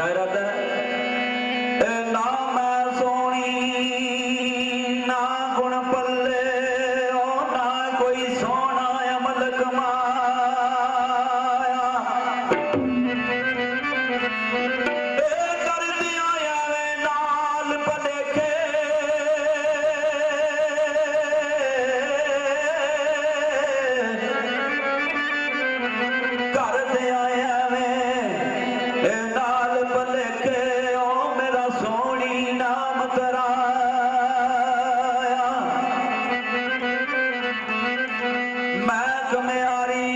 गैरत ना मैं सोनी ना गुण पल्ले ओ ना कोई सोना अमल कमाया कर दिया यावे नाल भलेखे कर दिया यावे नाल भलेखे ओ मेरा सोनी नाम कराया मैं कम्यारी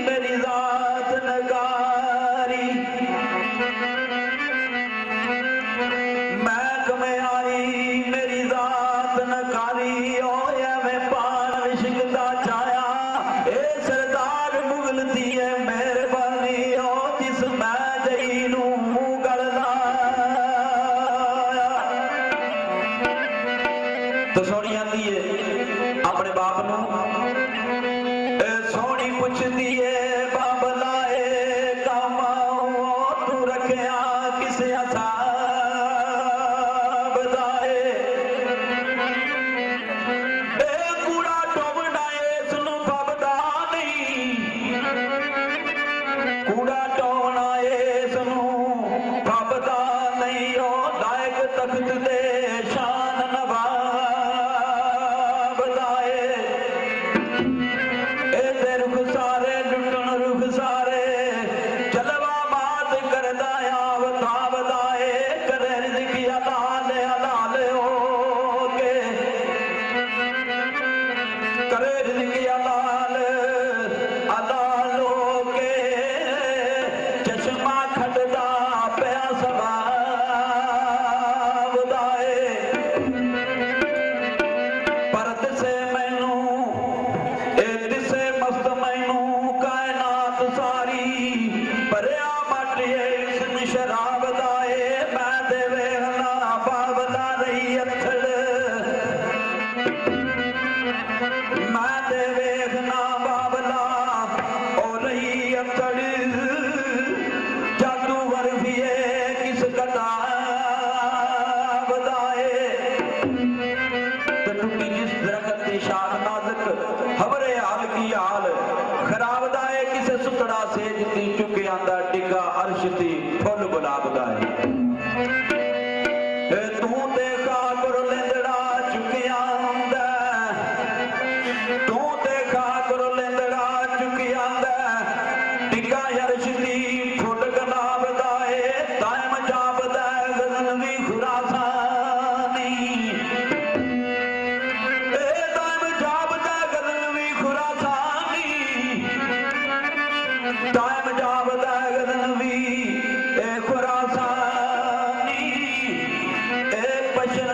मेरी जात नगारी मैं कम्यारी मेरी जात नकारी ओ मैं पान विशकता चाया ए सरदार मुगल दी है मेहरबानी ओ जिस मैं जई नू गलदा तो सोनी आती है अपने बाप नू सोनी पुछदी है बाबला ए कामाओ तू रखिया किसे हिसाब दा कूड़ा टोबना इसनू फबदा नहीं कूड़ा टोबना इसनू फबदा नहीं ओ दायक तख्त दे शान नवाब दाए ए रुख सारे लुटन रुख सारे चलवा बात करदा आवता बदाए करे रिज़्क़ हलाल हलाल हो के करे रिज़्क़ हलाल हलाल हो के चश्मा खटदा पिया सवाब दाए पर दिसे मैनू दिसे मस्त मैनू कायनात सारी भरिया माटिए इसमें शराब दाए मैं दे वेखना बाबला रही अथड़ मैं दे वेखना बाबला ओ रही अथड़ जादू वरफिए किस कताब दाए टुटी जिस दरख्त की शाख नाजुक खबरे हाल की हाल खराब दाए किसे सुतड़ा से जितनी चुके आंदा टिका अर्श थी फुल गुलाब दाए तू देखा करो लेंदड़ा चुके आंदा तू देखा करो लेंदड़ा चुके आंदा टिका अर्श थी फुल गुलाब दाए टाइम जाब दा गजन भी खुरासानी टाइम जाबदा गजनवी ए खुरासानी ए पशन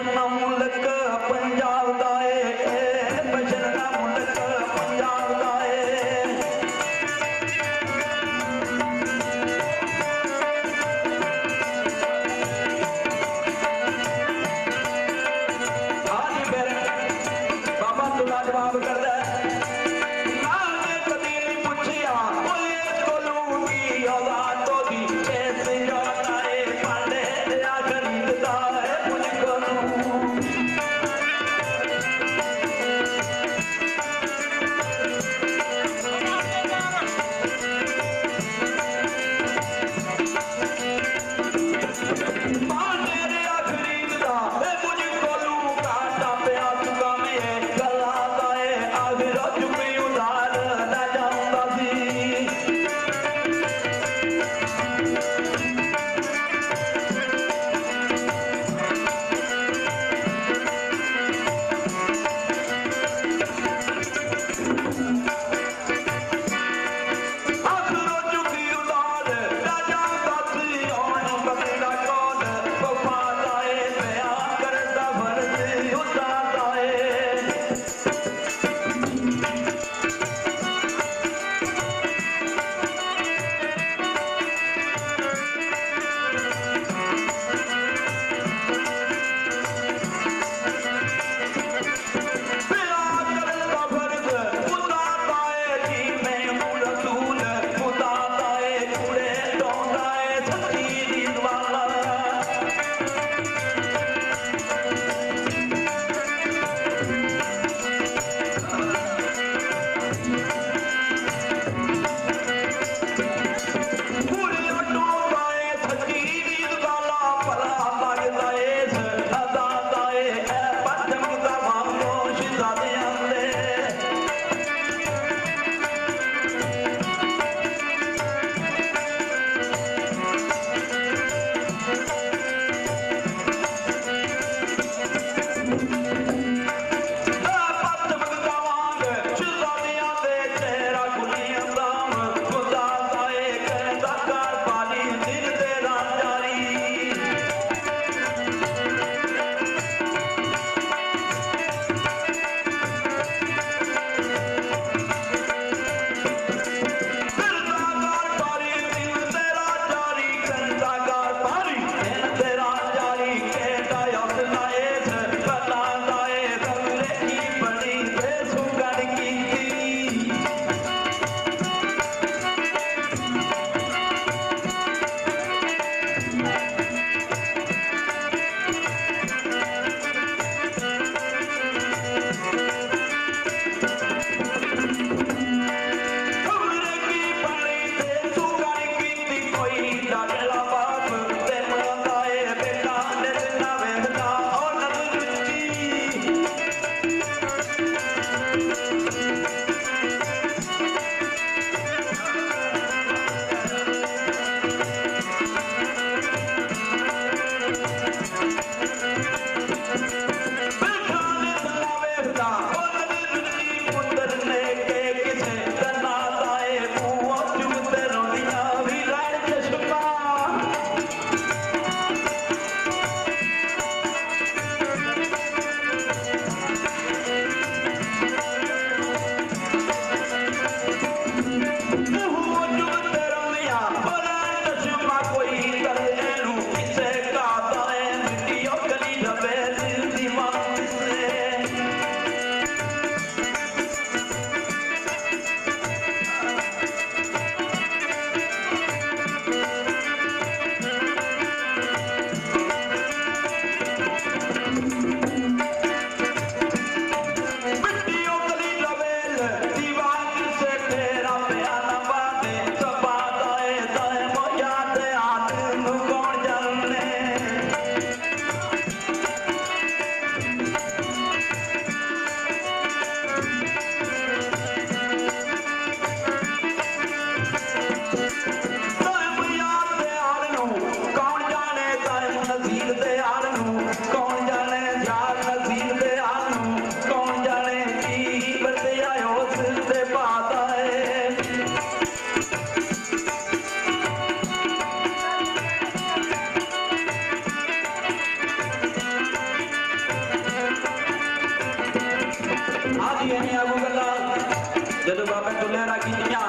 जब बाबा दुल्हरा कीतियां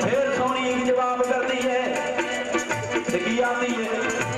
फिर सोनी एक जवाब करती है की आती है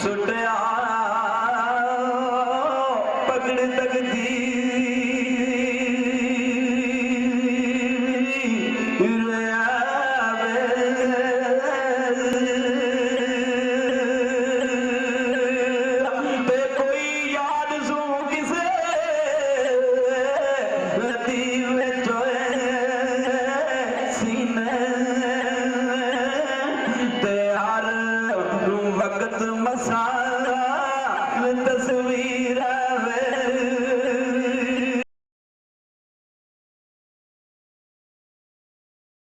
ਸੁਟਿਆ ਪਕੜ ਤਕਦੀਰ ਤੇ ਕੋਈ ਯਾਦ ਸੂ ਕਿਸੇ ਲਤੀਫ ਵਿੱਚ ਸੀਨੇ ਤੇ ਹਰ ਵਕਤ ਮਸਾਲਾ ਤਸਵੀਰ